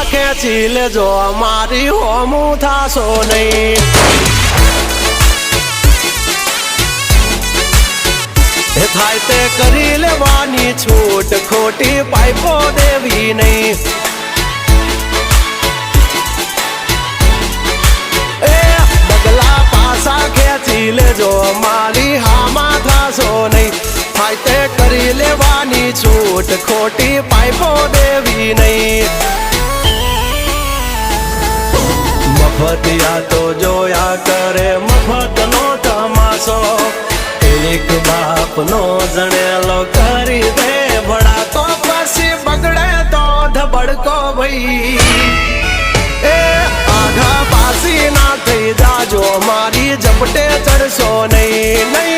ખેંચી લેજો મારી હોમું થાશો નહીં થાય તે કરી લેવાની છૂટ ખોટી પાઇપો દેવી નહીં એ બગલા પાસા ખેંચી લેજો મારી હામાં થાશો નહીં થાય તે કરી લેવાની છૂટ ખોટી પાઇપો દેવી નહીં મફતિયા તો જોયા કરે મફતનો તમાશો એક બાપનો જણેલો કરી દે ભડા તો પછી બગડે તો ધબડકો ભાઈ એ આઘા પાસી ના થઈ જાજો મારી ઝપટે ચડશો નહીં નહીં